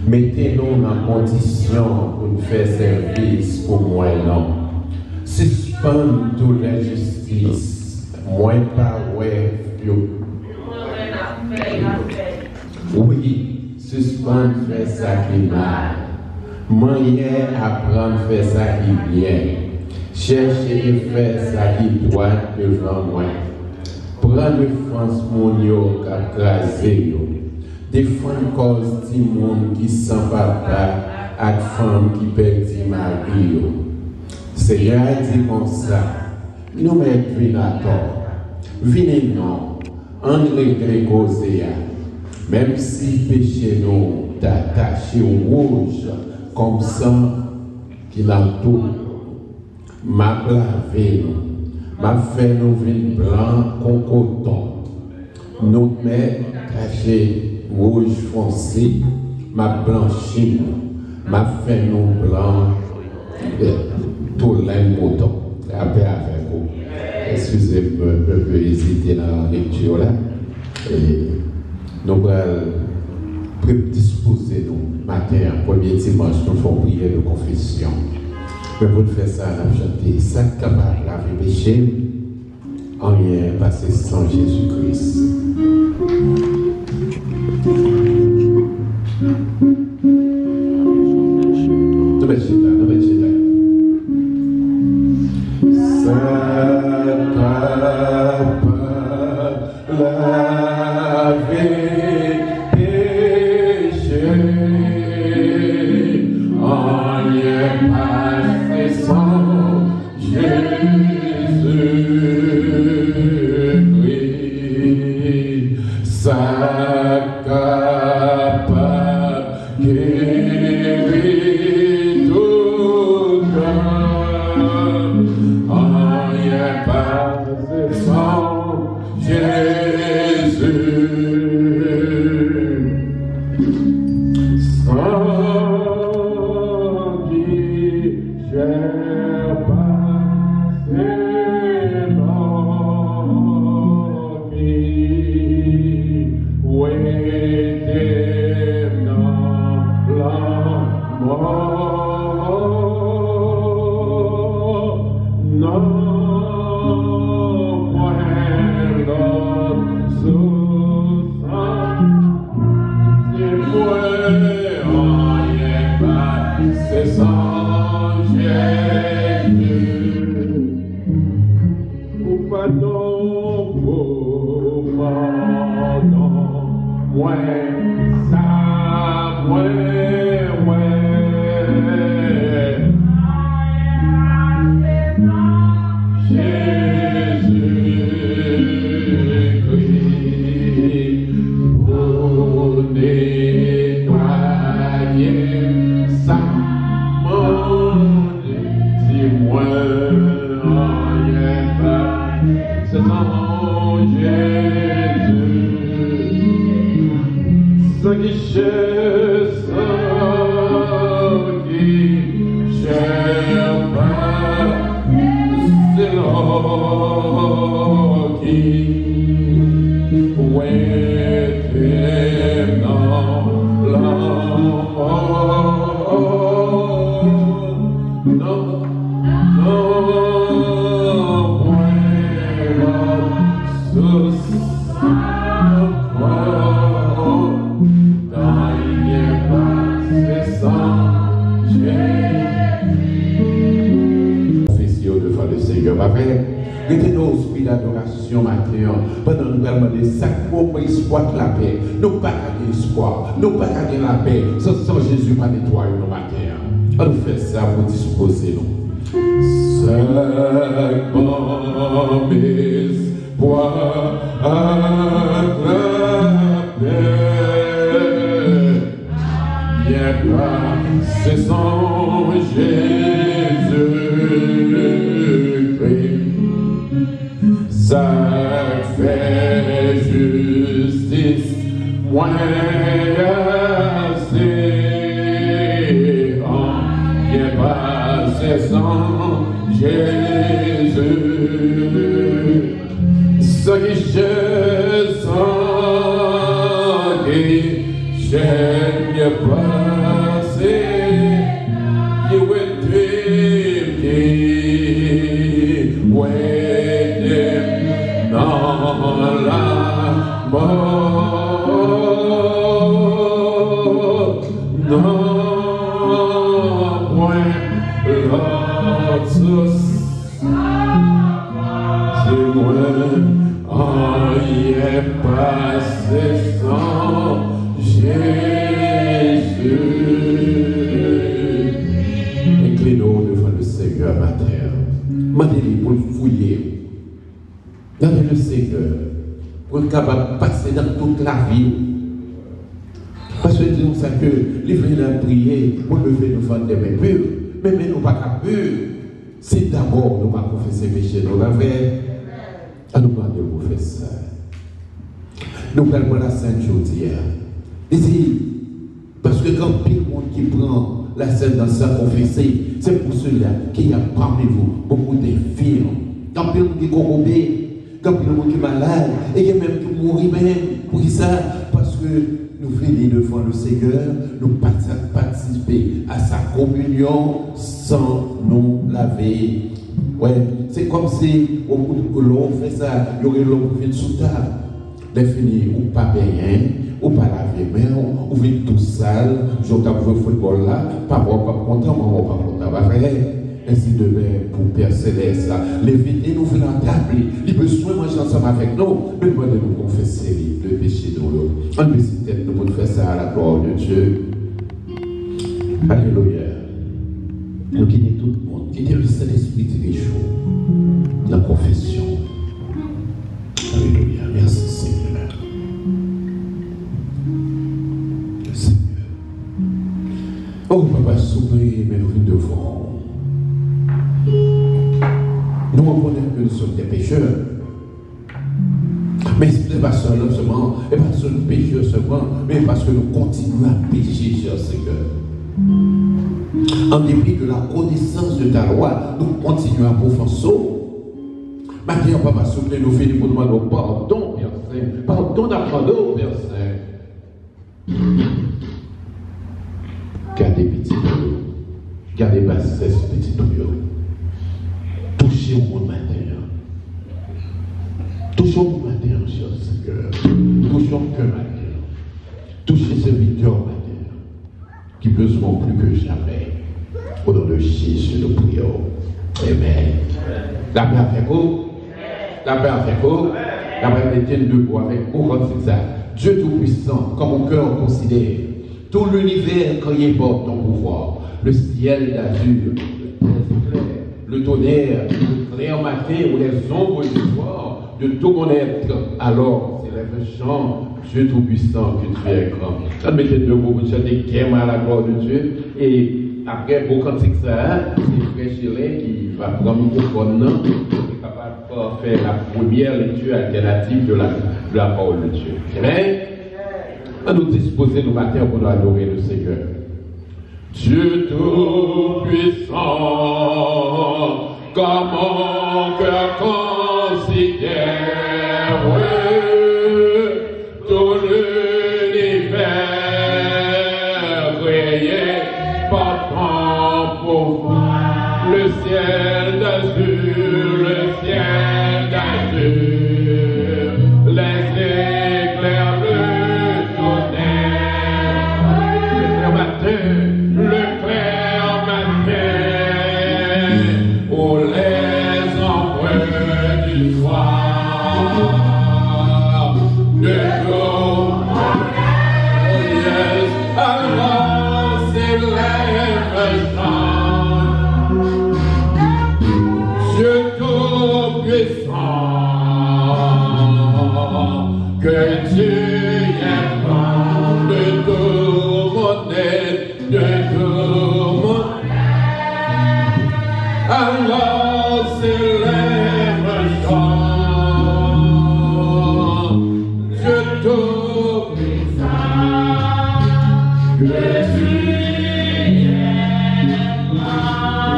Mettez-nous en condition pour nous faire service pour moi, non. Suspendre toute l'injustice. Moi, pas ouais. Oui, suspendre faire ça qui est mal. Moyen apprendre faire ça qui est bien. Chercher et faire ça qui doit devant moi. Prendre France mon yo crasé yo. Défendre cause du monde qui sans papa et femme qui perdit mari yo. Seigneur a dit comme ça. Nous mettons à tort. Venez non. En réglé causer. Même si péché nous d'attacher au rouge comme ça qui l'entoure. M'a lavé nous. M'a fait nous vin blanc comme coton. Nous met caché rouge foncé. M'a blanchi nous. M'a fait nous blanc tout l'air coton. Après avec vous. Excusez-moi, je peux hésiter dans la lecture là. Et nous allons disposer nous matin, premier dimanche, nous faisons prière de confession. Mais pour faire ça, on a chanté ça capable de laver péché, en rien passé sans Jésus-Christ. Nous mettons là. Nous pas gagner la paix, sans Jésus pas nettoyer nos matins. On fait ça pour disposer nous. C'est mon espoir attrapé. Y'a pas, c'est sans Jésus-Christ. Ça fait justice. Moi, c'est en qui passe sans Jésus. Ce qui je sens qui je pas. pour être capable de passer dans toute la vie. Parce que disons ça que les venons prier pour lever nos ventes des mains pures, mais nous pas capables purs. C'est d'abord nous pas confesser péché dans la vraie. À nous pas de confesser. Nous parlons de la Sainte Chaudière. Ici, parce que quand pile monde qui prend la scène dans sa confesser, c'est pour cela qu'il y a parmi vous beaucoup d'infirmes. Quand pile monde qui est corrompu, quand pile monde qui est malade, et il y a même qui mourit même. Pour ça, parce que nous venons devant le Seigneur, nous participer à sa communion sans nous laver. Ouais, c'est comme si au bout de l'on fait ça, il y aurait l'homme qui vient sous table. Défini ou pas bien, ou pas laver main, ou vient tout sale, je vais jouer au football là, pas bon, pas content, maman, pas content, va faire. Ainsi de même pour Père Céleste, l'éviter nous fait la table, il a besoin de manger ensemble avec nous, mais moi de nous confesser le péché de nous. On peut citer, nous pouvons faire ça à la gloire de Dieu. Alléluia. Nous quittons tout le monde, quittons le Saint-Esprit des jours, la confession. Alléluia. Merci Seigneur. Seigneur. Oh, Papa, souffrez, mais nous venons devant. Nous reconnaissons que nous sommes des pécheurs. Mais ce n'est pas seulement, et pas seulement pécheurs seulement, mais parce que nous continuons à pécher, cher Seigneur. En dépit de la connaissance de ta loi, nous continuons à professer. Maintenant, Papa, soufflez, nous finissons pour demander pardon, Père Saint. Pardon d'apprendre, Père Saint. Gardez petit de nous. Gardez bassesse petit de nous. Touchez au monde matin. Touchez au monde matin, cher Seigneur. Touchez au cœur matin. Touchez ce serviteur matin. Qui besoin plus que jamais. Au nom de Jésus, nous prions. Amen. La paix avec vous. La paix avec vous. La paix avec debout avec vous comme ça. Dieu Tout-Puissant, comme mon cœur considère. Tout l'univers quand il porte ton pouvoir. Le ciel d'azur. Le tonnerre, le clair matin ou les ombres du soir, de tout mon être, alors s'élève le chant, Dieu Tout-Puissant, que tu es grand. Ça mettez deux mots pour chanter Qu'aime à la gloire de Dieu. Et après, pour cantique ça, c'est Frère Chilin qui va prendre le microphone, qui est capable de faire la première lecture alternative de la parole de Dieu. Amen. À nous disposer nos matins pour nous adorer le Seigneur. Dieu Tout-Puissant, comme mon cœur considère tout l'univers créé par ton pouvoir, le ciel d'azur, les éclairs, le tonnerre, le matin. Que tu es bon de tout mon être, de tout mon être. Alors s'élève un chant, Dieu Tout-Puissant, que tu es bon.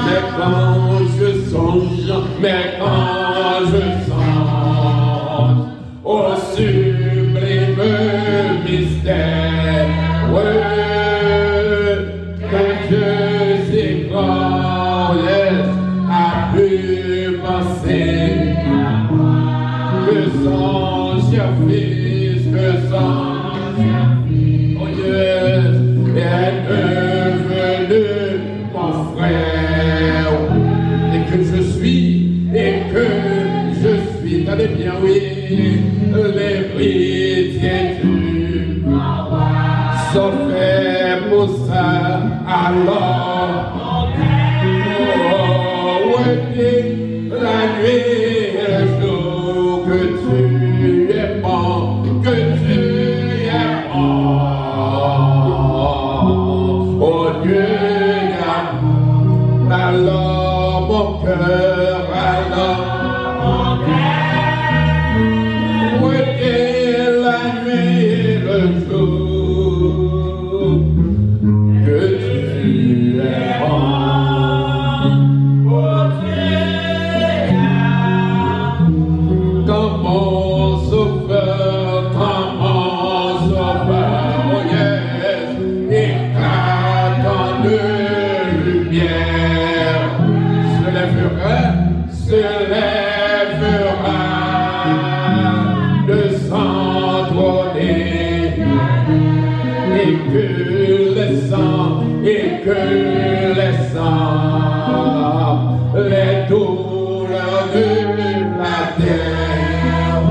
Mais quand je songe, mais quand je songe au sublime mystère, que Dieu si grand, a pu penser que son cher fils, que son cher fils, est devenu mon frère, et que je suis, attendez bien, oui, les brides du sont faits pour ça, alors, oui, la nuit et le jour que tu es bon. alors mon cœur, où était la nuit et le jour, que tu es bon, oh Seigneur, comme mon sauveur, oh yes, éclatant de lumière, se lèvera de s'entrôner, et que les sangs, les douleurs de la terre,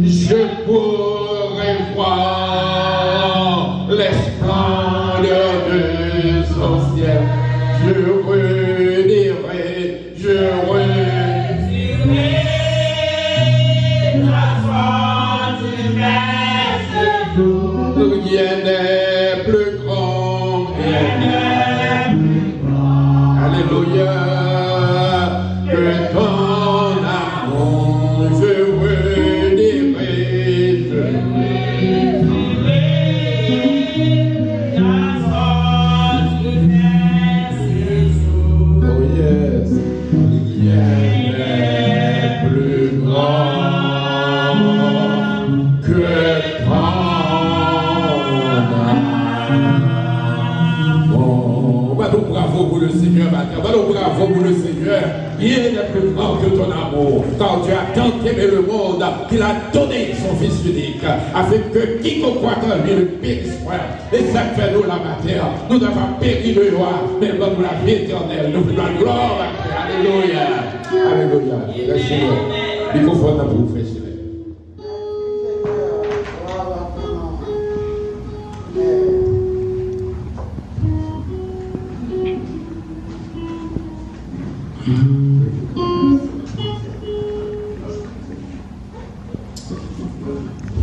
je pourrai voir les splendeurs de son ciel. Je redirai la force du Messie. Rien n'est plus grand, alléluia, que ton amour. Je redirai la force du Messie. Oh yes, rien n'est plus grand que ton amour. Bravo pour le Seigneur, bravo pour le Seigneur. Rien n'est plus grand que ton amour, car tu as tant aimé le monde qu'il a donné son Fils unique, afin que quiconque croit en lui ne périsse point. Et ça fait nous la matière. Nous devons périr de joie, mais nous la vie éternelle. Nous voulons la gloire. Alléluia. Alléluia. Laissez-le. Microphone pour vous, frère.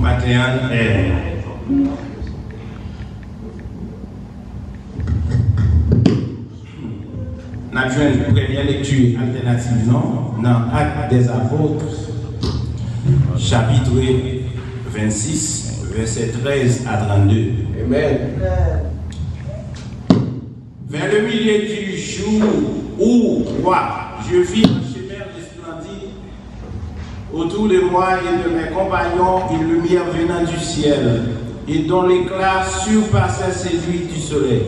Matin est n'a fait une première lecture alternative dans Actes des Apôtres, chapitre 26, versets 13 à 32. Amen. Vers le milieu du jour où je vis un chemin resplendide autour de moi et de mes compagnons, une lumière venant du ciel et dont l'éclat surpassait celui du soleil.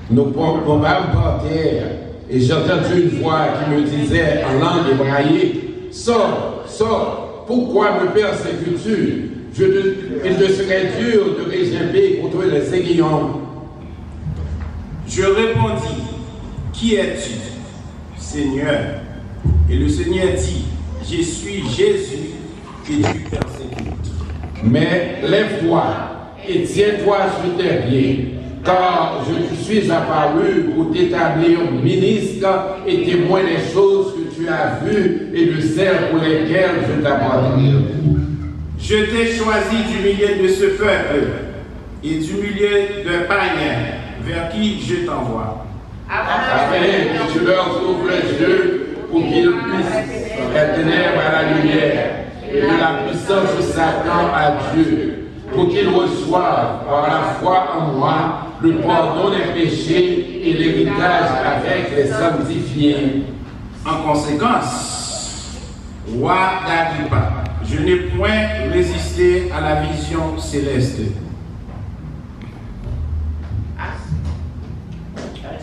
Nous pouvons par terre et j'ai entendu une voix qui me disait en langue hébraïque: Sors, sors, pourquoi me persécutes-tu? Il te serait dur de résister contre les aiguillons. Je répondis: Qui es-tu, Seigneur? Et le Seigneur dit: Je suis Jésus que tu persécutes. Mais lève-toi et tiens-toi sur tes pieds, car je te suis apparu pour t'établir ministre et témoin des choses que tu as vues et de celles pour lesquelles je t'appartiens. Je t'ai choisi du milieu de ce peuple et du milieu d'un païen vers qui je t'envoie. Afin que tu leur ouvres les yeux pour qu'ils puissent être ténèbres à la lumière et de la puissance de Satan à Dieu, pour qu'ils reçoivent par la foi en moi le pardon des péchés et l'héritage avec les sanctifiés. En conséquence, roi d'Agrippa, je n'ai point résisté à la vision céleste.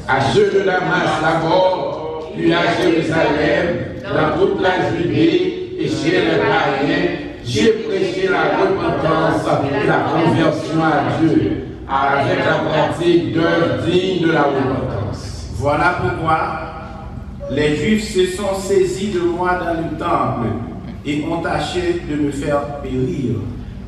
À ceux de Damas d'abord, puis à Jérusalem, dans toute la Judée et chez les païens, j'ai prêché la repentance et la conversion à Dieu, avec la pratique d'œuvres dignes de la repentance. Voilà pourquoi les Juifs se sont saisis de moi dans le temple et ont tâché de me faire périr.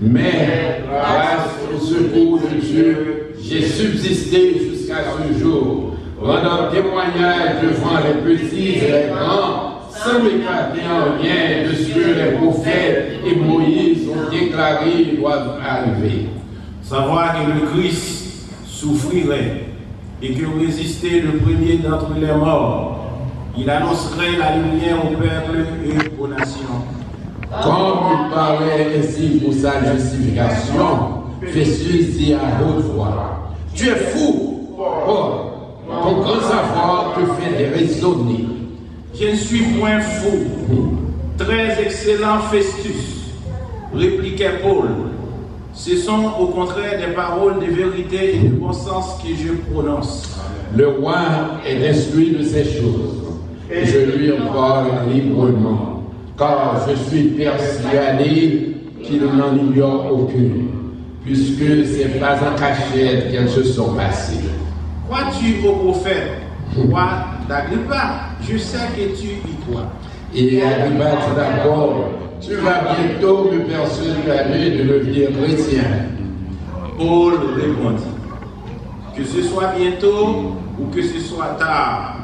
Mais, grâce au secours de Dieu, j'ai subsisté jusqu'à ce jour, rendant témoignage devant les petits et les grands, sans m'écarter en rien de ce que les prophètes et Moïse ont déclaré doivent arriver. Savoir que le Christ souffrirait et que résister le premier d'entre les morts, Il annoncerait la lumière au peuple et aux nations. Comme il parlait ainsi pour sa justification, Festus dit à haute voix, tu es fou, Paul, ton grand savoir te fait raisonner. Je ne suis point fou. Très excellent Festus, répliquait Paul. Ce sont au contraire des paroles de vérité et de bon sens que je prononce. Le roi est instruit de ces choses, et je lui en parle librement, car je suis persuadé qu'il n'en ignore aucune, puisque c'est pas en cachette qu'elles se sont passées. Crois-tu au prophète, roi d'Agrippa? Je sais que tu y crois. Et Agrippa dit d'abord, tu vas bientôt me persuader de devenir chrétien. Paul répondit, que ce soit bientôt ou que ce soit tard,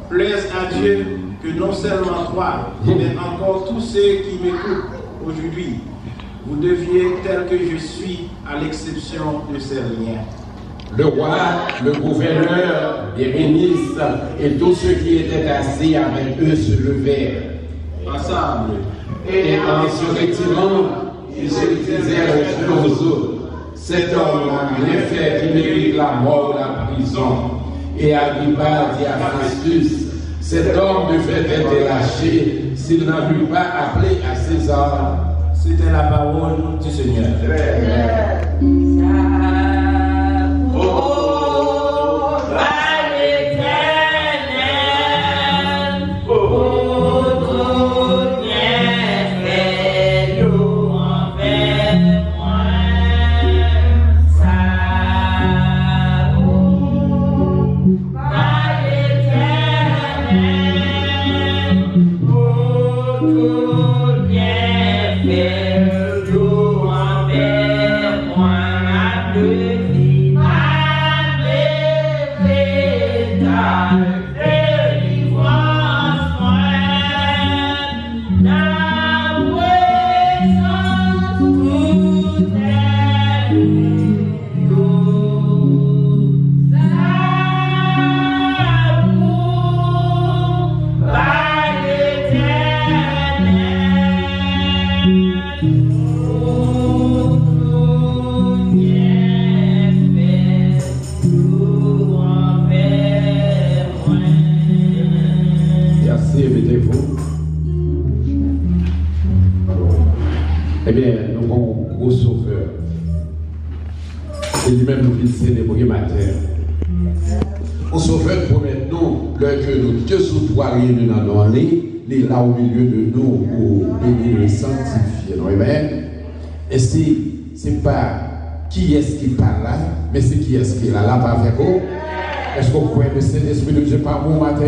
plaise à Dieu que non seulement toi, mais encore tous ceux qui m'écoutent aujourd'hui, vous deviez tel que je suis, à l'exception de ces liens. Le roi, le gouverneur, les ministres et tous ceux qui étaient assis avec eux se levèrent Ensemble. et en se retirant, ils se disaient les uns aux autres, cet homme a bien fait qui mérite la mort ou la prison. Et Agrippa dit à Festus, cet homme devait être lâché s'il n'avait pas appelé à César. C'était la parole du Seigneur. Eh bien, nous avons un gros sauveur. Et lui-même nous vient célébrer matin. Un sauveur promet nous, l'heure que nous, Dieu sous toi, il est là au milieu de nous pour bénir le sanctifier. Amen. Et c'est pas qui est-ce qui parle là, mais c'est qui est-ce qui est là, là, pas avec vous. Est-ce qu'on croit que le Saint-Esprit de Dieu par mon matin?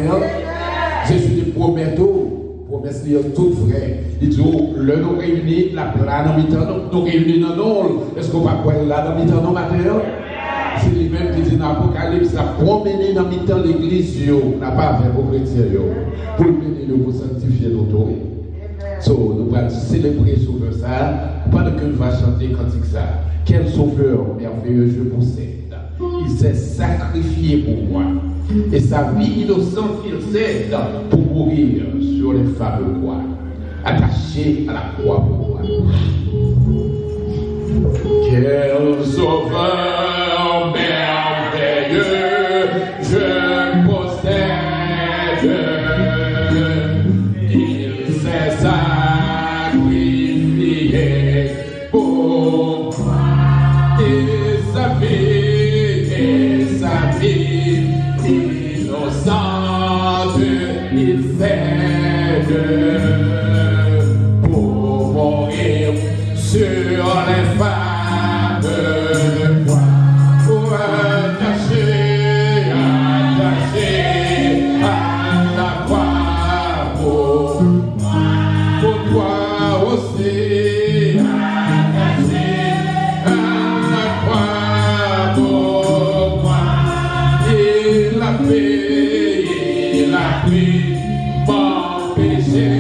Jésus dit, promesse tout vrai. Il dit, le nous réunit, la plan dans mi-temps, nous réunit dans nous. Est-ce qu'on va croire là dans mi-temps, non, matin? C'est lui-même qui dit dans l'Apocalypse, la promener dans mi-temps l'église, n'a pas fait vos chrétiens, pour le bénir, pour sanctifier notre vie. So, nous allons célébrer sur ça, pendant que nous allons chanter cantique ça. Quel sauveur merveilleux je possède. Il s'est sacrifié pour moi. Et sa vie innocente, il cède pour mourir sur les fameux croix, attaché à la croix pour moi. Quel sauveur merveilleux je possède. Il s'est sacrifié pour moi. Et sa vie innocente, il cède pour mourir sur les fameux croix, pour attacher à la croix pour moi, pour toi aussi, attaché à la croix pour moi. Il a pris mon péché.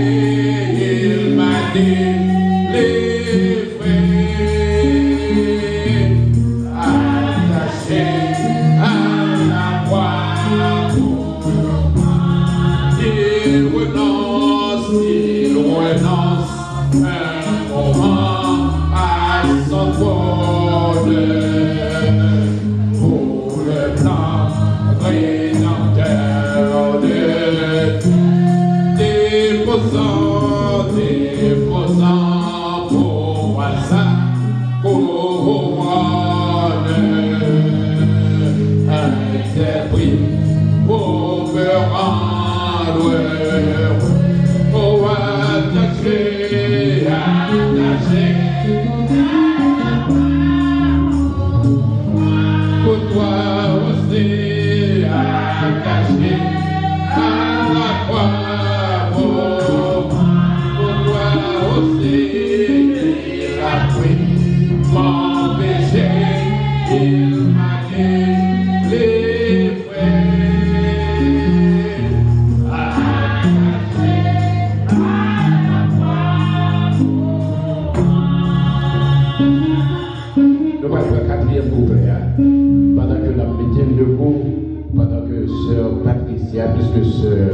puisque ce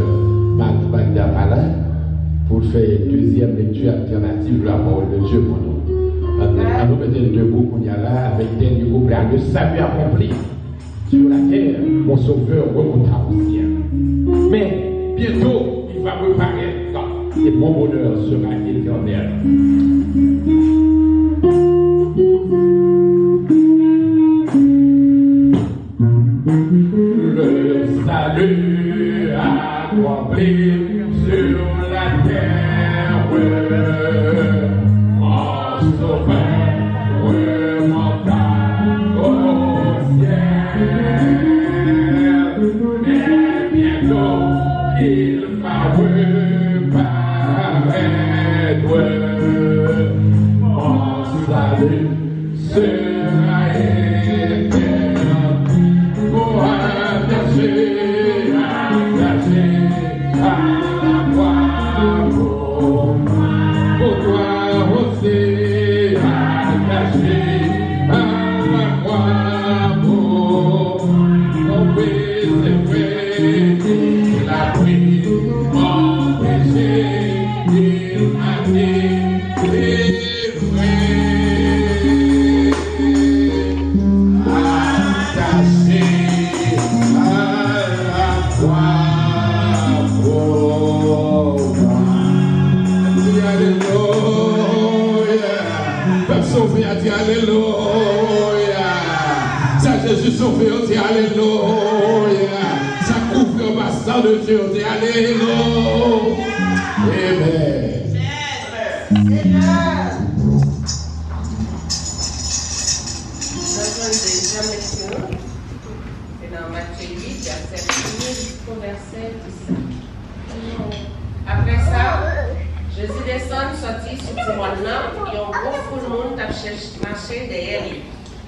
Magda pas là, pour faire une deuxième lecture alternative de la parole de Dieu pour nous. À nous mettre debout qu'on y a là, avec dernier couplet, le salut accompli sur la terre, mon sauveur remonta au ciel. Mais bientôt, il va reparaître et mon bonheur sera éternel. Le salut accompli sur la terre, mon sauveur remonta au ciel. Mais bientôt il va reparaître, mon salut sera éternel. Pour attacher à la croix, pour toi aussi attaché à la croix, pour ton péché, il a pris mon péché, il m'a délivré. Sauvé, a dit alléluia. Ça Jésus sauvé, on dit alléluia. Ça couvre le bassin de Dieu, on dit alléluia. Amen. Notre deuxième lecture est dans Matthieu 8, verset 1 jusqu'au verset 17. Après ça, Jésus descend, sorti sur ce monde-là, et un gros fou de monde a marché derrière lui.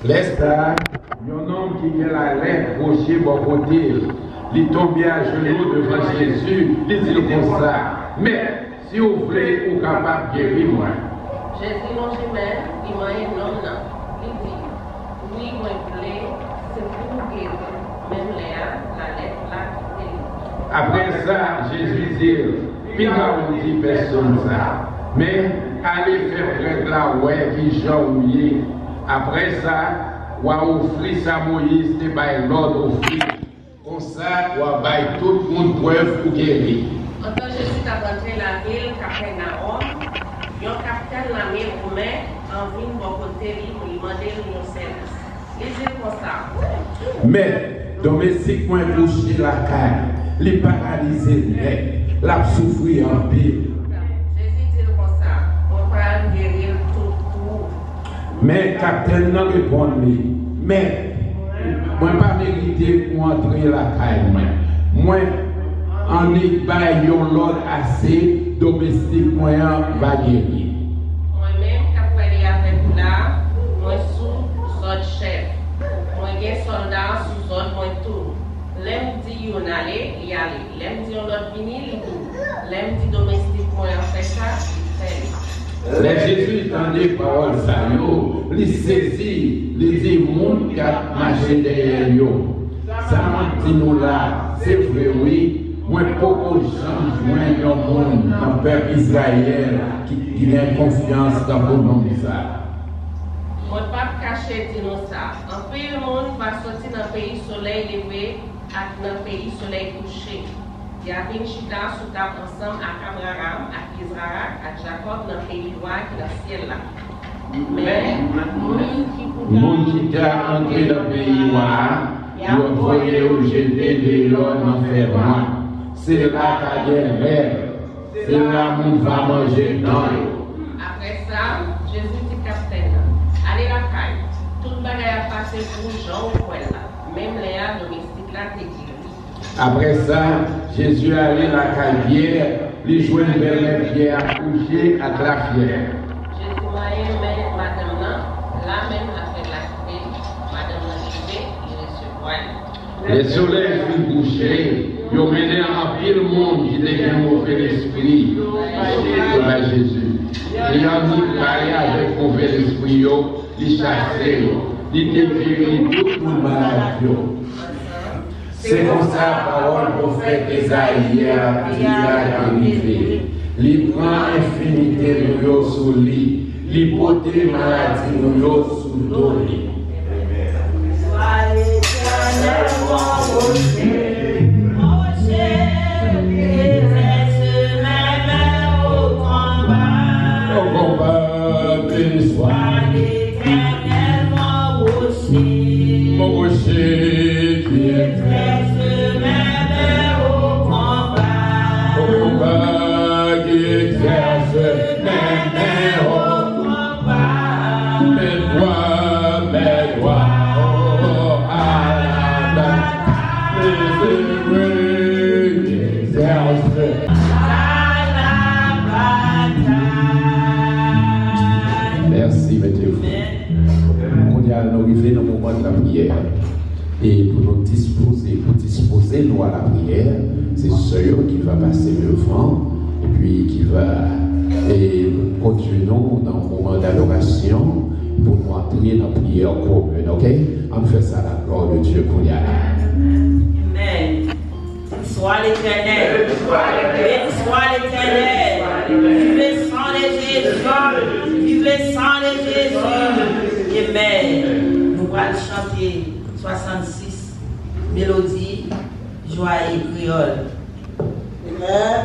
Laisse là, un homme qui a la lettre rocher bon côté, il tombe à genoux devant Jésus, il dit comme ça. Mais si vous voulez, vous êtes capable de guérir moi. Jésus longe même, il m'a un homme là. Il dit, oui, moi je voulais, c'est pour guérir, même la lettre là qui est. Après ça, Jésus dit, il ne dit personne ça. Mais allez faire prêtre là, ouais, qui j'en oublié. Après ça, on va offrir ça à Moïse, c'est by l'ordre offrir. Comme ça, on va bailler tout le monde preuve pour guérir. En tant que Jésus a rentré la ville, Capernaum, il y a un capitaine l'armée romain en ville de côté pour lui demander un service. Il dit comme ça. Mais, domestique, moi, touché la caille, les paralysés net. La souffrir en pile. Jésus dit comme ça, on va guérir tout. Mais capitaine n'a répondu, mais moi pas mérité pour entrer la caille. Moi, en est pas l'ordre assez domestique, moi va guérir. Moi-même, quand je suis avec là, moi sous autre chef. Moi j'ai soldat sous autre moi tout. L'aime dit on allait, il y allait. L'aime dit on l'autre vini, il tout. L'aime dit domestique, moi en fait ça, il fait. Les Jésus entendait parole ça, il saisit, il dit monde qui a marché derrière lui. Ça m'a dit nous là, c'est vrai oui. Moi beaucoup de gens joignent un monde dans le peuple Israël qui a confiance dans le nom de ça. Moi pas cacher dire nous ça. En pays le monde va sortir dans le pays soleil levé. Dans le pays soleil couché. Il y a une chita sous table ensemble avec Abraham, avec Israël, avec Jacob dans le pays loin qui est dans le ciel là. Mais, monde qui a entré dans le pays noir, il a envoyé au jeté de l'homme en fer noir. C'est là qu'il y a des rêves. C'est là qu'on va manger dans l'eau. Après ça, Jésus dit capitaine, allez la caille. Tout le bagage a passé pour Jean ou quoi là. Même les domestiques là, t'es dit. Après ça, Jésus allait à la caille, il jouait une belle pierre à coucher à la fière. Jésus m'a aimé, madame là même a fait la clé, madame là, il recevoir. Le soleil fut couché, il a mené en pile monde qui était un mauvais esprit à Jésus. Il a mis parler avec mauvais esprit, il chassait, il déguérit tout le malade. C'est comme ça, parole prophète Esaïe qui a arrivé. Il prend infinité nous sous lit. Il porte maladie nous sous ton lit. Sois l'éternel mon rocher, et laisse mes mains au combat. Au combat, béni soit. Sois l'éternel mon rocher. Mon rocher qui est merci, mettez-vous. On a arrivé dans le moment de la prière. Et pour nous disposer nous à la prière, c'est Seigneur qui va passer devant et puis qui va conduire nous dans le moment d'adoration pour nous entrer dans la prière commune. Ok? On fait ça à la gloire de Dieu qu'on y a là. Amen. Sois l'éternel. Béni soit l'éternel. Vive le sang de Jésus. Vive le sang de Jésus. Amen. Nous allons chanter 66 mélodies, joie et créole. Amen.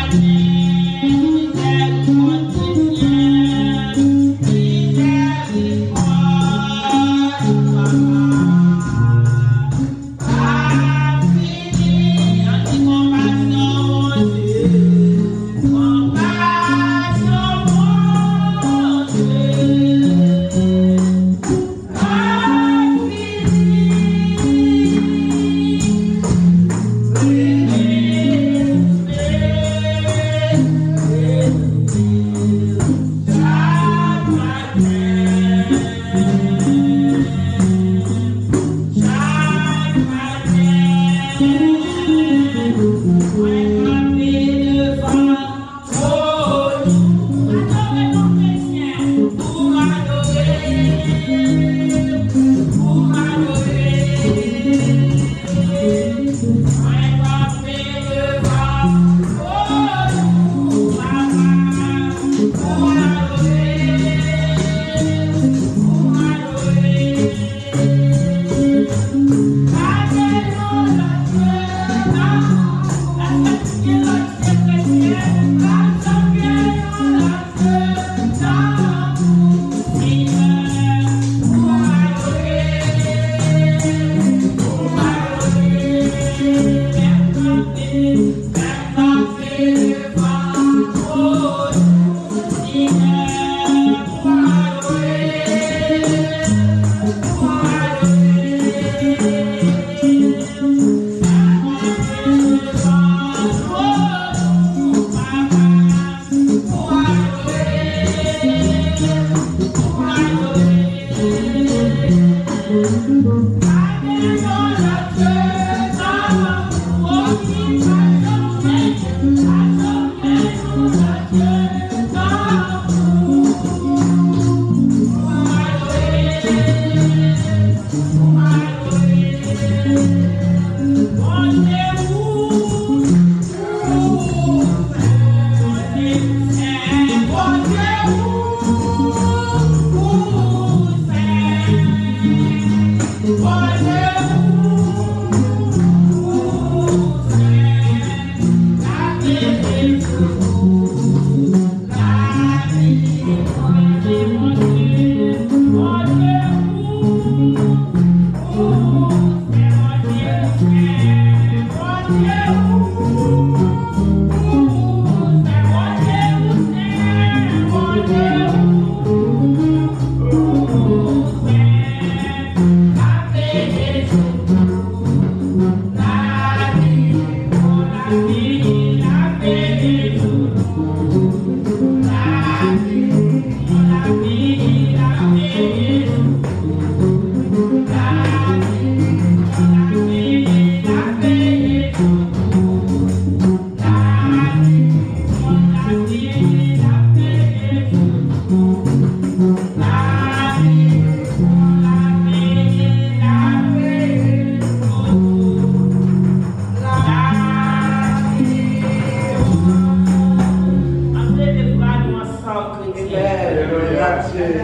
I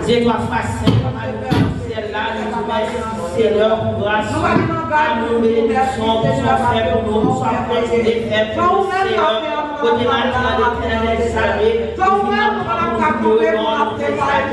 Dieu doit faire c'est là, Seigneur, pour grâce, à nous bénédictions, pour soit fait pour nous, soit continué fait pour nous, Seigneur, côté maintenant de l'éternel salut, pour finir par nous louer, pour nous faire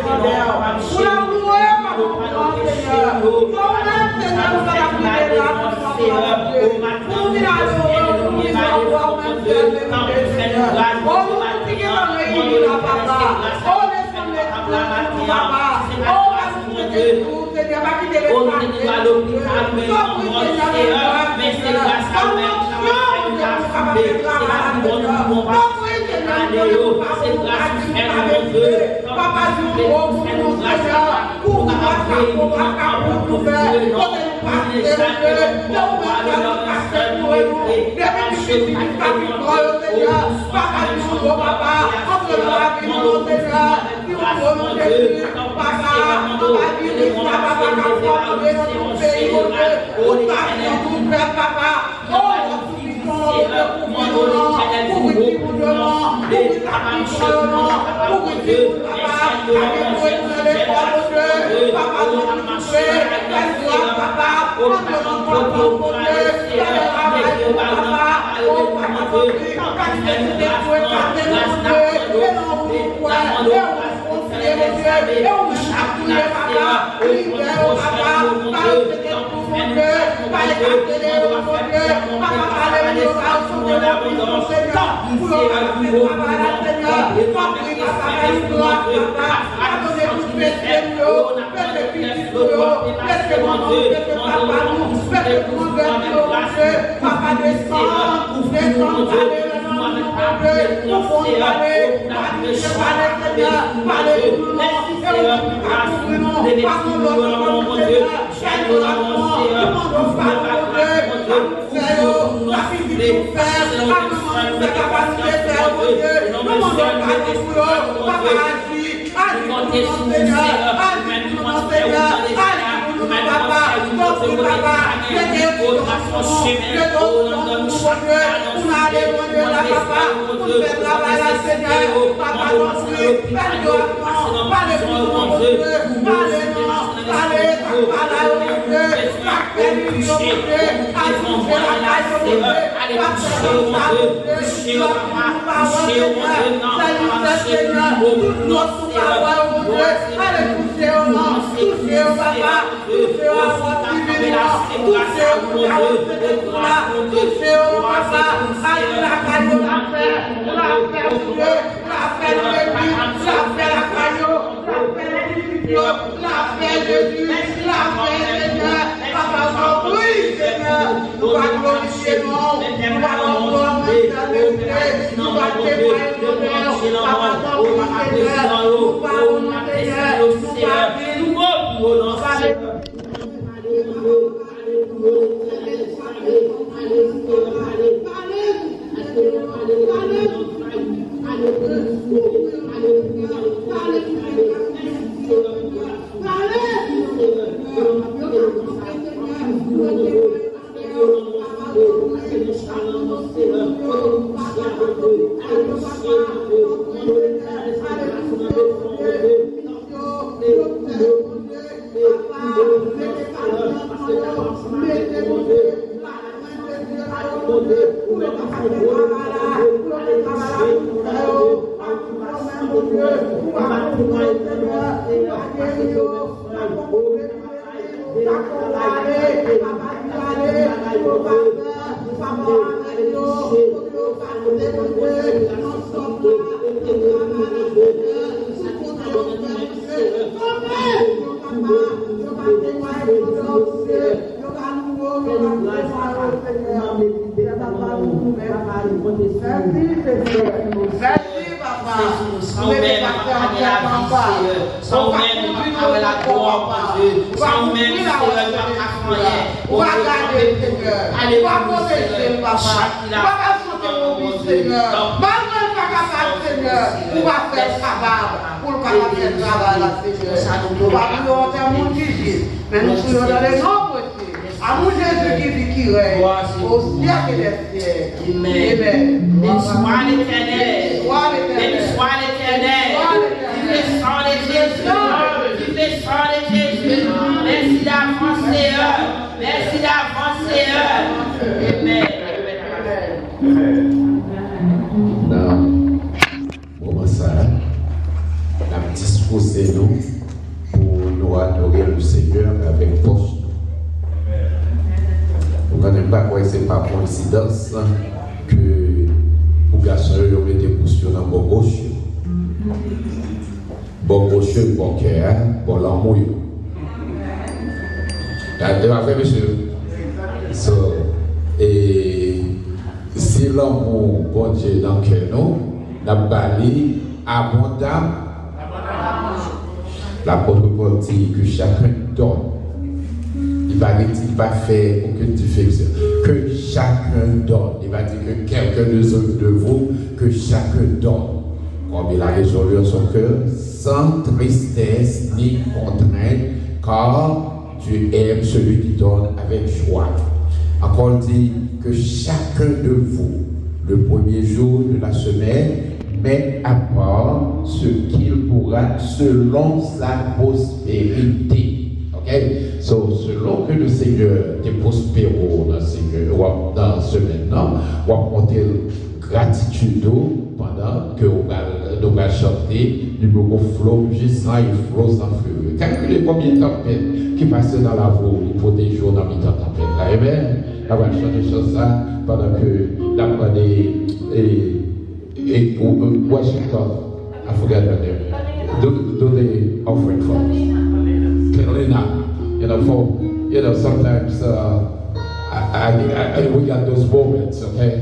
L'apôtre Paul dit que chacun donne. Il va faire aucune différence. Que chacun donne. Il va dire que quelqu'un de vous, que chacun donne. Comme il a résolu en son cœur, sans tristesse ni contrainte, car Dieu aime celui qui donne avec joie. Encore dit que chacun de vous, le premier jour de la semaine, met à part ce qu'il pourra selon sa prospérité. Ok? So, selon que le Seigneur te prospère dans ce maintenant, on va monter gratitude pendant que nous allons chanter du numéro flot gisant et flot sans feu. Calculez combien de tempêtes qui passent dans la voie pour des jours dans mi-temps tempête. Amen. On va chanter ça pendant que la pandémie et Washington, I forgot her name. Do the offering for us. Carolina, sometimes we got those moments, okay?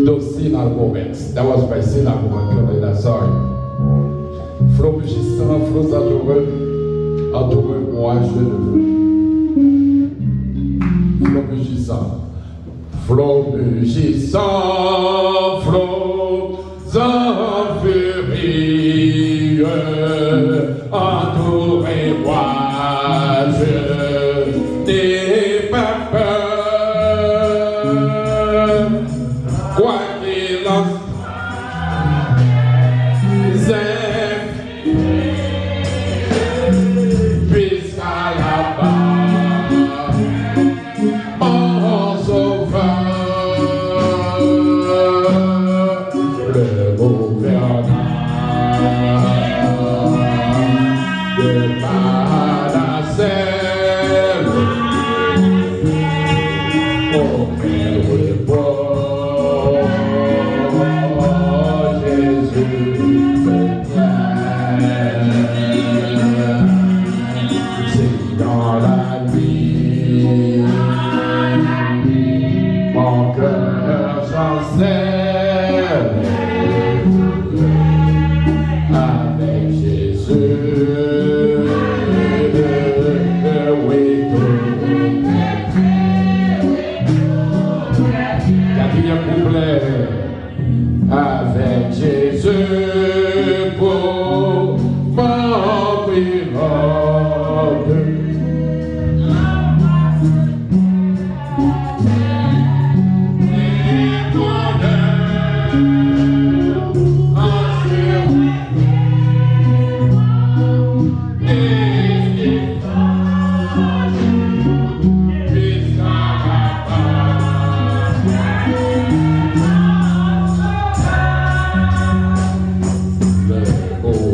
Those sinal moments. That was my sinal moment, Carolina, sorry. Flot gisant, flot entoureux, moi je ne veux. Flot gisant. Flot gisant, flot furieux, entourez-moi, je n'ai pas peur, quoi qu'il en soit, jusqu'à là-bas, mon sauveur. Avec Jésus pour mon pilote. Oh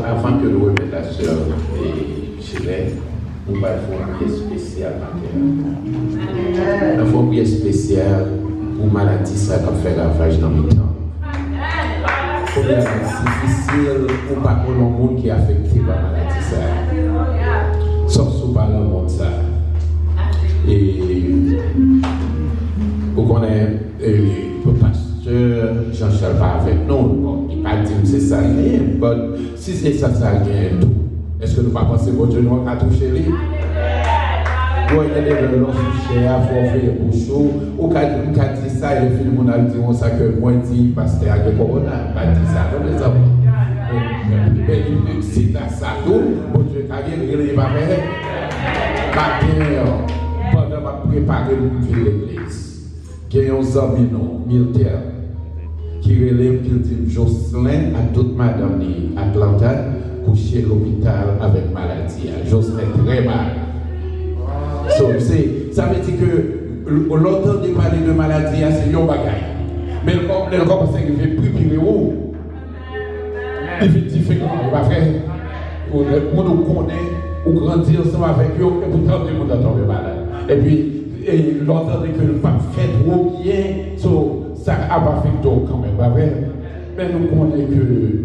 Avant que nous remettions la sœur et Chile, nous allons faire une prière spéciale. Nous faisons une prière spéciale pour maladie ça qui fait ravage dans le temps. C'est difficile pour pas qu'on ait un monde qui est affecté par la maladie ça. Sauf sous par le monde ça. Et vous connaissez le pasteur Jean-Charles pas avec nous. Bon, il pas dit que c'est ça. Mais si c'est ça, ça gagne tout. Est-ce que nous ne pas penser que Dieu nous a touché lui? Vous avez des gens qui cher, il faut faire pour chaud. Ou quand on dit ça, et le film on a dit ça que moi dit pasteur a dit corona, pas dit ça, non les hommes. Mais si tu as ça tout, bon Dieu a dit il va faire. Pendant que je préparer l'église, il y a un ami militaire qui relève qu'il dit Jocelyn à toute madame d'Atlanta couché à l'hôpital avec maladie. Jocelyn très mal. So, ça veut dire que l'auteur de parler de maladie, c'est un bagage. Mais le corps, c'est qu'il fait plus pire où. Il fait différent, il va faire. On nous connaît, on grandit ensemble avec eux, et pourtant, tout le monde a tombé malade. Et puis, l'auteur dit que le pape fait trop bien, so, ça a pas fait tout quand même, pas vrai? Mais nous connaissons que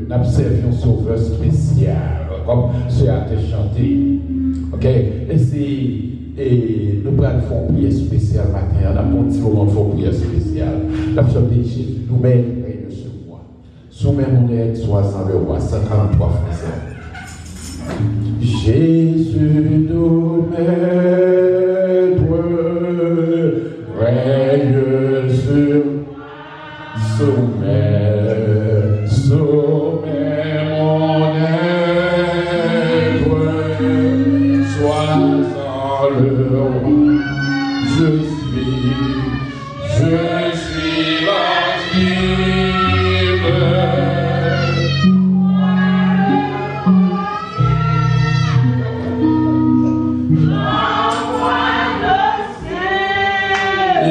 nous observons un sauveur spécial, comme ce a été chanté. Ok? Et nous allons faire une prière spéciale matin, on a un petit moment de faire une prière spéciale. La chanté Jésus, nous-mêmes, règne sur moi. Sous-même mon aide, soit sans le roi, 133 français. Jésus, nous maître, règne sur sommet mon être, sois sans le roi. Je suis l'anime.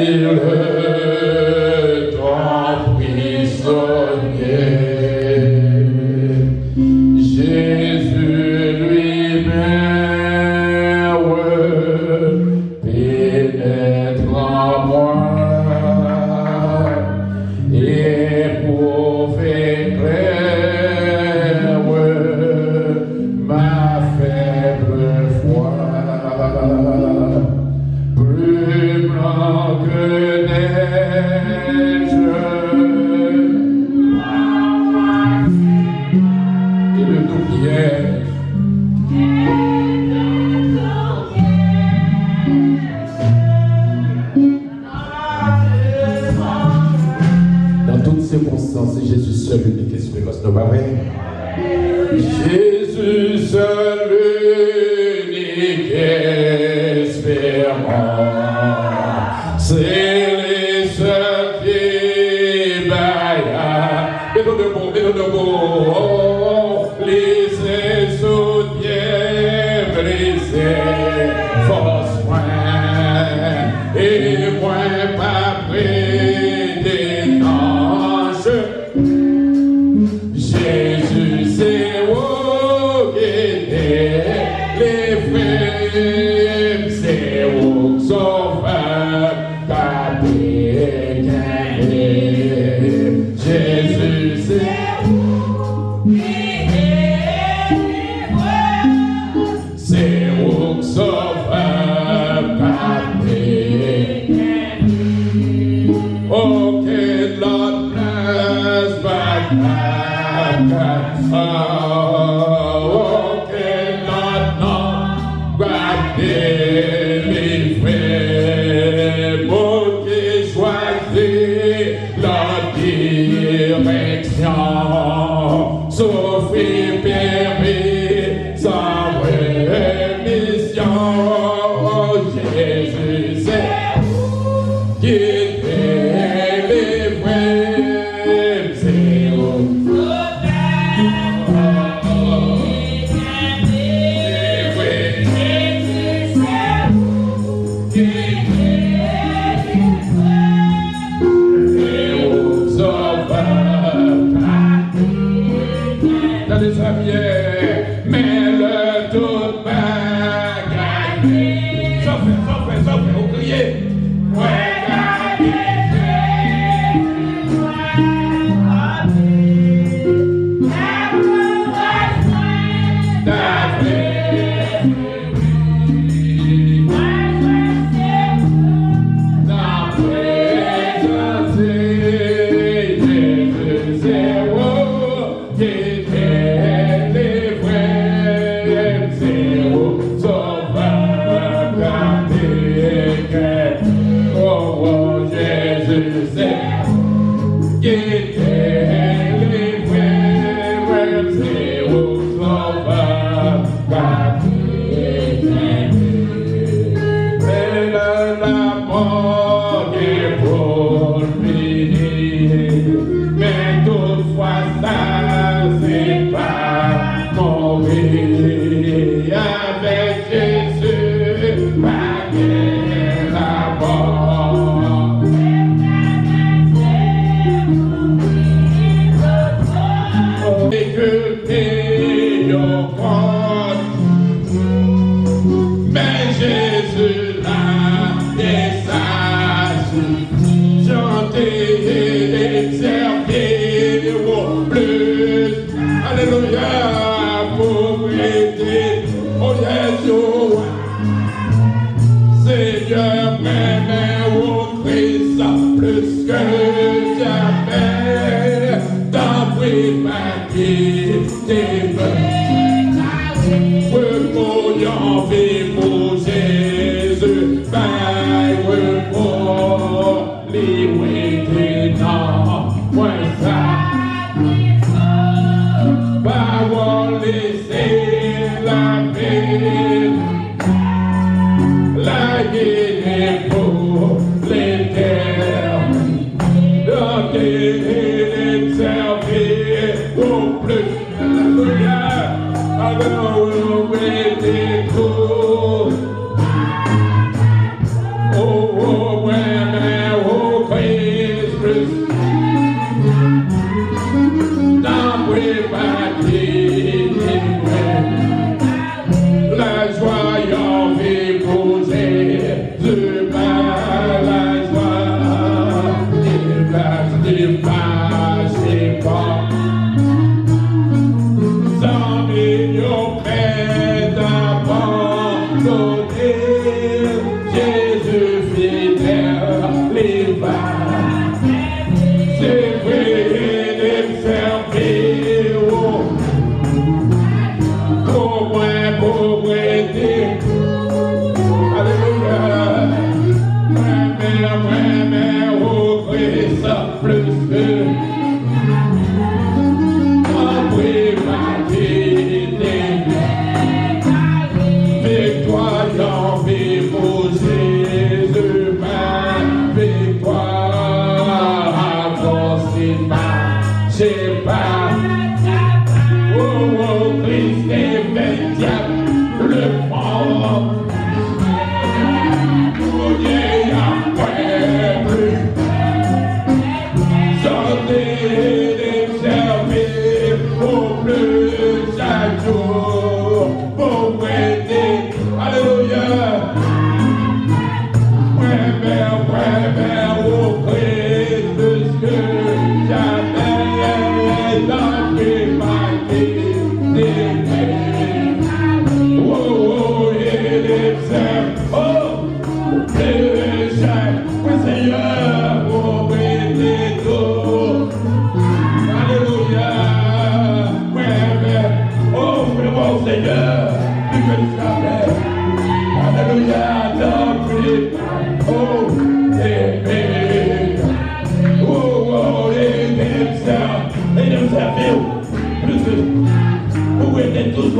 Il est ton prisonnier. Jésus lui-même pénètre en moi et prouve claire ma faible foi. Plus blanc que neige, et le tout piège. Dans toutes circonstances, c'est Jésus seul unique espérance. Non, pas vrai? Jésus seul unique espérance. C'est les seuls qui baillent. Et de beau, laissez soutien brisés, force point, et moins pas près des anges. Jésus, c'est où guider les frères, c'est où sauveur, capé, Jésus, c'est où guider les frères, c'est où sauveur, capé. Oh, que Lord bless back. Oh, que Lord not back délivrer, pour qu'il choisit la direction. Sauf et permis sa vraie mission. Jésus c'est qui fait les vrais zéros. Mais le tout bagaille, ça fait, vous criez. Ouais, Jamais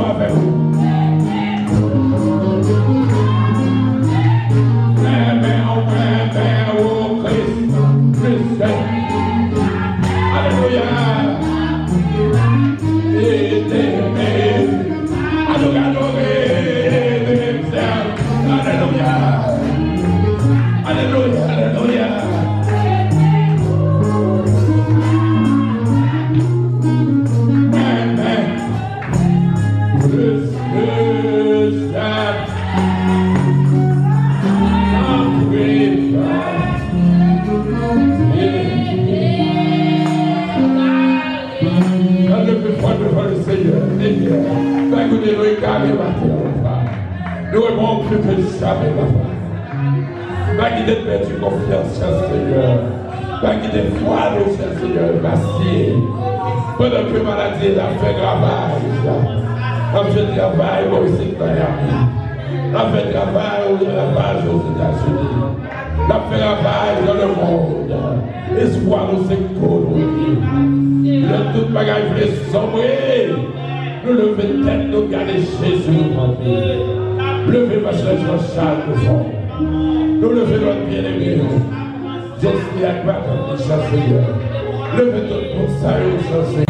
avec vous. Mais au Christ, Christ. Alléluia. Alléluia. Alléluia. Alléluia. Nous aimons plus que jamais, papa. Pas qu'il ait perdu confiance, Seigneur. Pas qu'il ait foi, Seigneur, vacillé. Pendant que maladie a fait ravage. Comme je travaille, moi aussi, dans l'armée. On fait travail au ravage aux États-Unis. On fait ravage dans le monde. Espoir nous économies. Le tout bagage voulait sombrer. Nous lever tête, nous garder Jésus. Levez ma soeur Jean-Charles de fond. Nous levez notre bien-aimé. J'espère avec ma condition, Seigneur. Levez tout pour ça et Seigneur.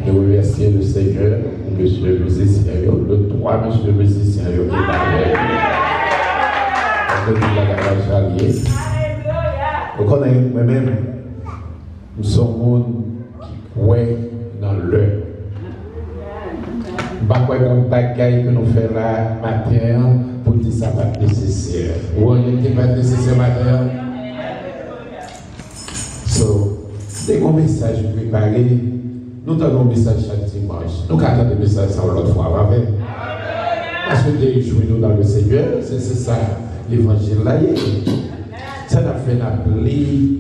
Nous remercions le Seigneur, monsieur le musicien, le 3 monsieur le musicien, qui parlait. Donc on est moi-même, nous sommes monde qui croient dans l'heure. Pas quoi comme bagaille que nous faisons là matin pour dire ça va être nécessaire. Ou on était pas nécessaire matin. So, dès qu'on message préparé, nous donnons un message chaque dimanche. Nous attendons des messages ça l'autre fois. Amen. Parce que des jours nous dans le Seigneur, c'est ça l'évangile là. Ça n'a fait l'appeler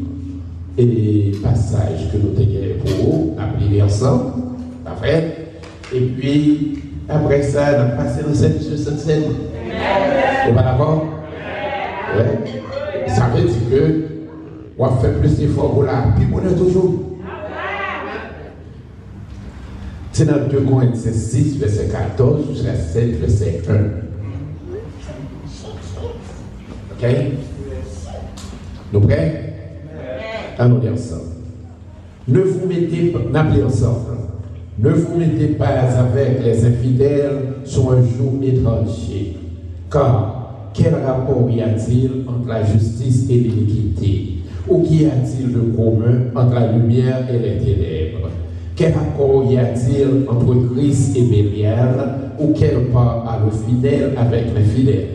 et passage que nous avons pour appeler ensemble. Parfait. Et puis, après ça, on a passé dans cette scène. Vous pas d'accord? Ouais. Ça veut dire que on va faire plus d'efforts pour la puis on est toujours. C'est dans 2 Corinthiens 6, verset 14 jusqu'à 7, verset 1. Ok? Nous prêts? Allons lire ensemble. Ne vous mettez pas, n'appelez ensemble. Ne vous mettez pas avec les infidèles sur un jour étranger. Car quel rapport y a-t-il entre la justice et l'iniquité? Ou qu'y a-t-il de commun entre la lumière et les ténèbres? Quel accord y a-t-il entre Christ et Bélial? Ou quel part a le fidèle avec les fidèles?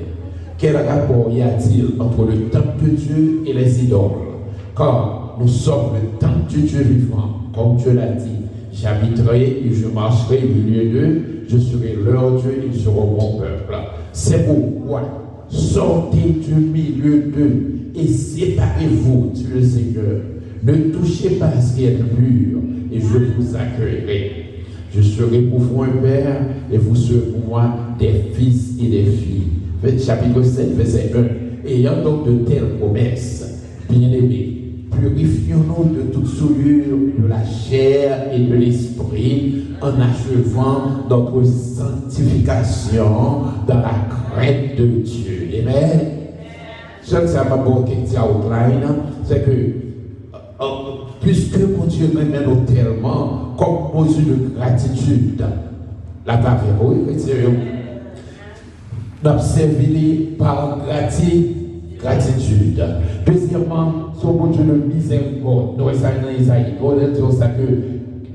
Quel rapport y a-t-il entre le temple de Dieu et les idoles? Car nous sommes le temple du Dieu vivant, comme Dieu l'a dit. J'habiterai et je marcherai au milieu d'eux, je serai leur Dieu et ils seront mon peuple. C'est pourquoi sortez du milieu d'eux et séparez-vous, dit le Seigneur. Ne touchez pas à ce qui est pur et je vous accueillerai. Je serai pour vous un père et vous serez pour moi des fils et des filles. Chapitre 7, verset 1. Ayant donc de telles promesses, bien-aimés, purifions-nous de toute souillure de la chair et de l'esprit en achevant notre sanctification dans la crainte de Dieu. Amen. Ce que ça m'a beaucoup dit outline, c'est que puisque mon Dieu m'aime tellement comme mesure de gratitude, la parole, oui, d'observer par gratitude. Deuxièmement, son bon Dieu de miséricorde. Nous sommes dans Isaïe. On dit ça que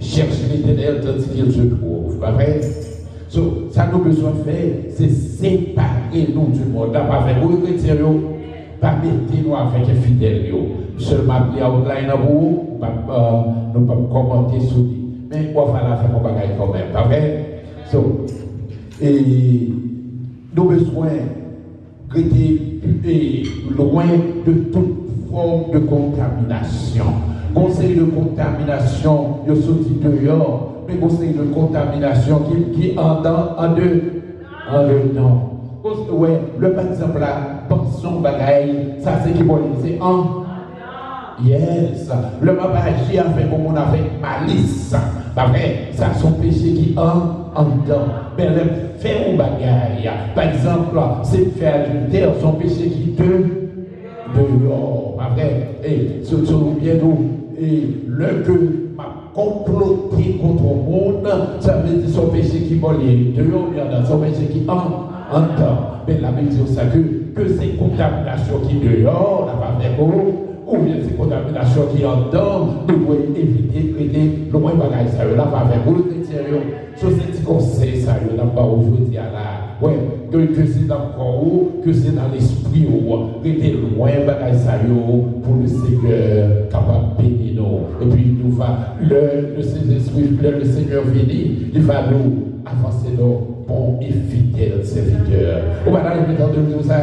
chercher l'éternel tandis qu'il se trouve. Pas vrai? So, ça que nous avons besoin de faire, c'est séparer nous du monde. Pas faire nous chrétiens, pas mettre nous avec les fidèles. Seulement appeler à outline pour nous, nous pas commenter sur lui. Mais on va la faire mon bagage quand même. Pas vrai? So, et nous avons besoin de loin de toute forme de contamination. Conseil de contamination, il sorti dehors, mais conseil de contamination qui en dedans. Ouais, le par exemple là, pension bagaille, ça c'est qui c'est en. Yes, le m'a agi avec comme on avec malice. Pas vrai, ça son péché qui en dedans. Mais le fait un bagaille, par exemple, c'est faire adultère, son péché qui dehors. Pas vrai, et surtout bien nous, et le que m'a comploté contre le monde, ça veut dire son péché qui volait dehors, bien dans son péché qui en dedans. Mais la Bible dit ça que c'est contamination qui dehors, n'a pas fait ou bien c'est contamination qui en dedans, nous devons éviter de traiter le moins bagage ça là, pas avec vous, sérieux. C'est conseil ça, il n'y a pas aujourd'hui là. Ouais, que c'est dans le corps, que c'est dans l'esprit, traiter le moins bagage ça pour le Seigneur capable de bénir nous. Et puis nous va, le Seigneur venir, il va nous avancer nos bons et fidèles serviteurs. On va aller dans le tout ça.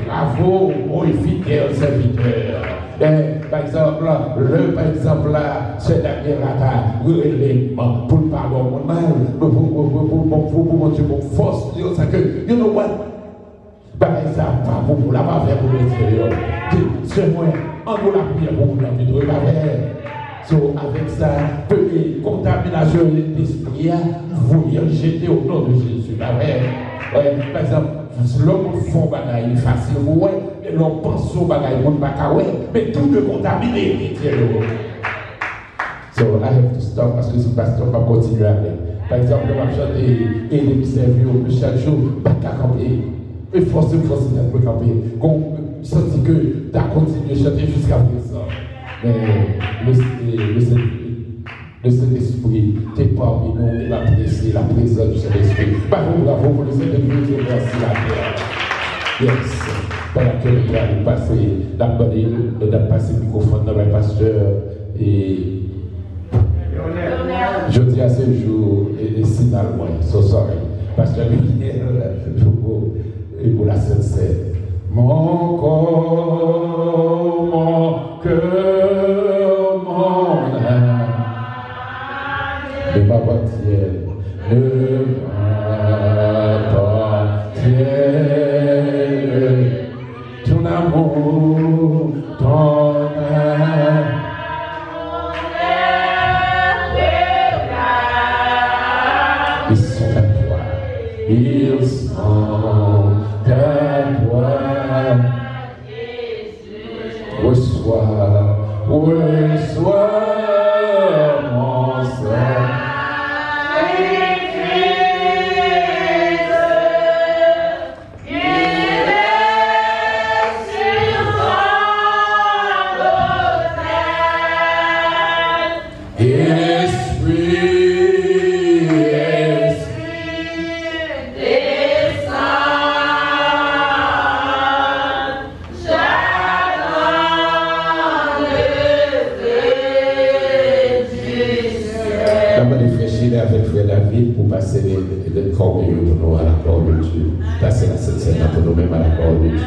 Bravo, bon et fidèle serviteur. Par exemple, c'est Daniel là, pour le pardon, mon mal, pour montrer mon force, ça que, you know what? Ça pas pour la pas faire pour l'extérieur. C'est moi, en nous la prière pour vous la vidéo, avec ça, contamination de l'esprit, vous y rejetez au nom de Jésus. Par exemple, l'homme font bagaille facile, et l'homme pense au bagaille pour ne pas mais tout est contaminé. So I have to stop parce que si le pasteur va continuer à aller. Par exemple, le marchand et les servir chaque jour, pas qu'à camper. Et forcément, pour camper. Qu'on sentit que tu as continué à chanter jusqu'à présent. Mais le Saint-Esprit, t'es parmi nous, il va apprécier la présence du Saint-Esprit. Bravo pour le Saint-Esprit, merci la terre. Yes. Pendant que nous allons passer, le microphone dans le pasteur et je dis à ce jour, et signal moi, so sorry, pasteur Miguel, et pour la Sainte-Seine. Mon corps, mon cœur, mon âme, ne m'appartiennent, ton amour, ton âme. Ils sont à toi, ils sont à toi. Reçois mon sang. Pour passer les corps de nous à la gloire de Dieu. Passer la Sainte-Seine pour nous-mêmes à la gloire de Dieu.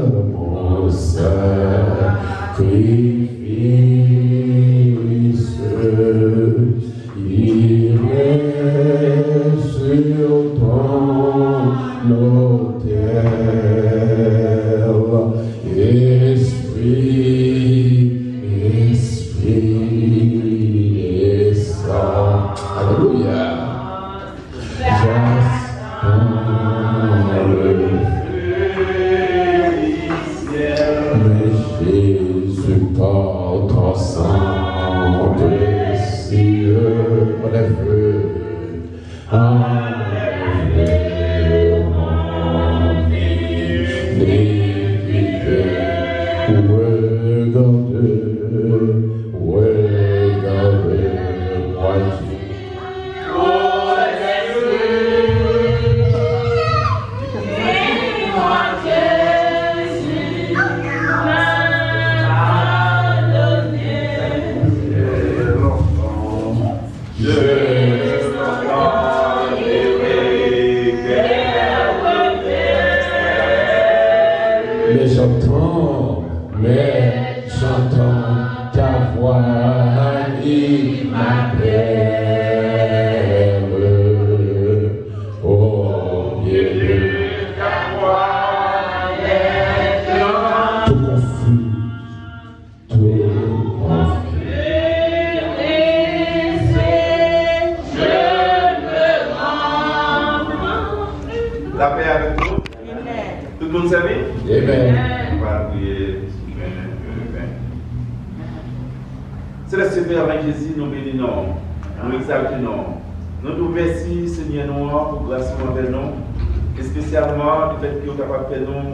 Mon sacrifice, il est sur ton autel. mais j'entends ta voix qui m'appelle. Oh, Dieu, ta voix est tout confus, tout confus. La paix avec nous. Tout le monde savait? Amen. On va prier. C'est le Seigneur Jésus, nous bénissons, nous exaltons. Nous nous remercions, Seigneur, pour grâce envers nous, et spécialement le fait que vous êtes capable de nous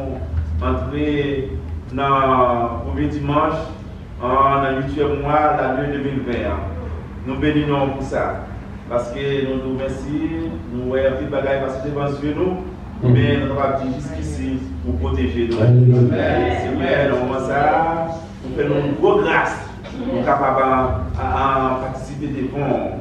entrer dans le premier dimanche en le 8e mois de l'année 2020. Nous bénissons pour ça, parce que nous nous remercions, nous voyons un petit bagage passer devant nous, mais nous avons dit jusqu'ici pour protéger nous. Seigneur, dans moment ça, nous faisons une grosse grâce. Nous sommes capables de participer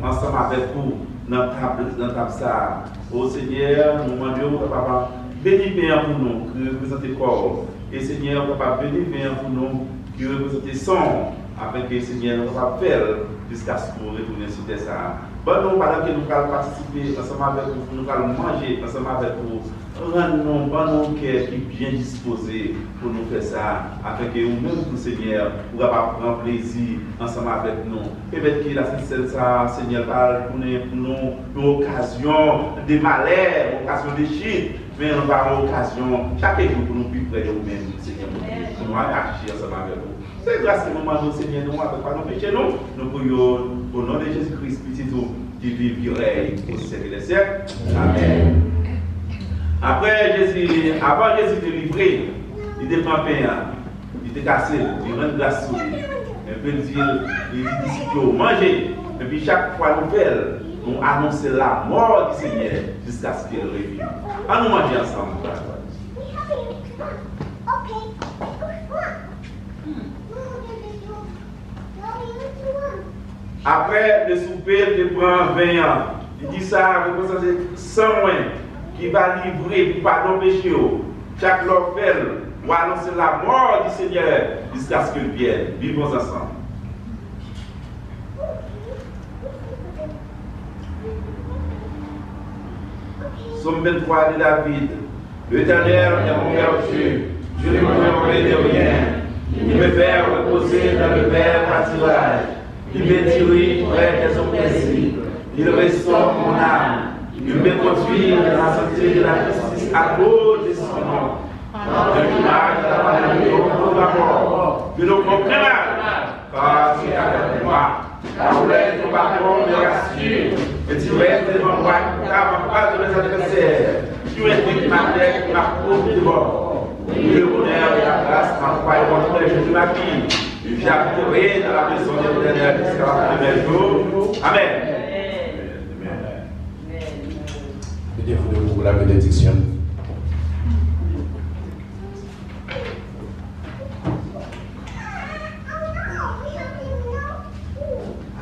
ensemble avec vous dans la table. Au Seigneur, nous demandons capable de bénir pour nous, qui représente le corps. Et Seigneur, capable de bénir pour nous, qui représente le sang, afin que Seigneur, nous capable de faire jusqu'à ce que nous retournions sur terre. Bon, nous, pendant que nous allons participer ensemble avec vous, nous allons manger ensemble avec vous. Rendons nos cœurs qui bien disposés pour nous faire ça, afin que nous-mêmes, Seigneur, nous puissions prendre plaisir ensemble avec nous. Peut-être que la ça, Seigneur, parle pour nous une occasion de malheur, une occasion de chute, mais nous avons une occasion chaque jour pour nous plus près de nous-mêmes, Seigneur, pour nous attacher ensemble avec vous. C'est grâce que nous demandons, Seigneur, nous avec pas nos péchés, nous prions au nom de Jésus-Christ, petit tout, qui vit au siècle des siècles. Amen. Après Jésus, avant Jésus de livrer, il était campé, il était cassé, il rend grâce sur lui. Et puis il dit disciples, mangez. Et puis chaque fois nouvelle, nous annonçons la mort du Seigneur jusqu'à ce qu'il revienne. À nous manger ensemble. Après le souper, il prend 20 ans. Il dit ça, représente sans moins. Qui va livrer pour pardon péché. Chaque l'offre va annoncer la mort du Seigneur jusqu'à ce qu'il vienne. Vivons ensemble. Somme 23 de David. L'Éternel est mon berger, je ne manquerai de rien. Il me fait reposer dans le vert pâturage. Il me dirige près des eaux paisibles. Il restaure mon âme. Il me conduit dans la santé de la justice à cause de son nom. Le village de la maladie au nom d'abord. Que nous comprenions, car tu es avec moi. La roulette de bâton me rassure. Et tu restes devant moi, car ma face de mes adversaires. Tu indiques ma tête, ma pauvre devant. Le bonheur et la grâce m'accompagneront tous les jours de ma vie. J'habiterai dans la maison de l'Éternel jusqu'à la fin de mes jours. Amen. Mettez-vous pour la bénédiction.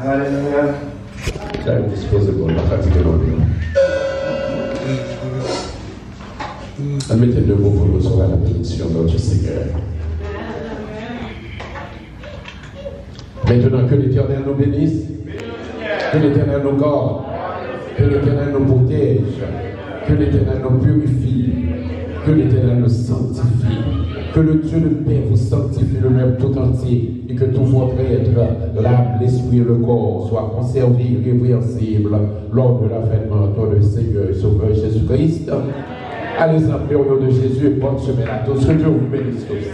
Alléluia. Ça est disposé pour la fatigue de l'homme. Mettez debout pour recevoir la bénédiction de notre Seigneur. Maintenant que l'Éternel nous bénisse, que l'Éternel nous garde, que l'Éternel nous protège, que l'Éternel nous purifie, que l'Éternel nous sanctifie, que le Dieu de paix vous sanctifie le même tout entier, et que tout votre être, l'âme, l'esprit et le corps soient conservés irrépréhensibles lors de l'avènement de notre Seigneur et Sauveur Jésus-Christ. Allez en paix au nom de Jésus et bonne semaine à tous. Que Dieu vous bénisse tous.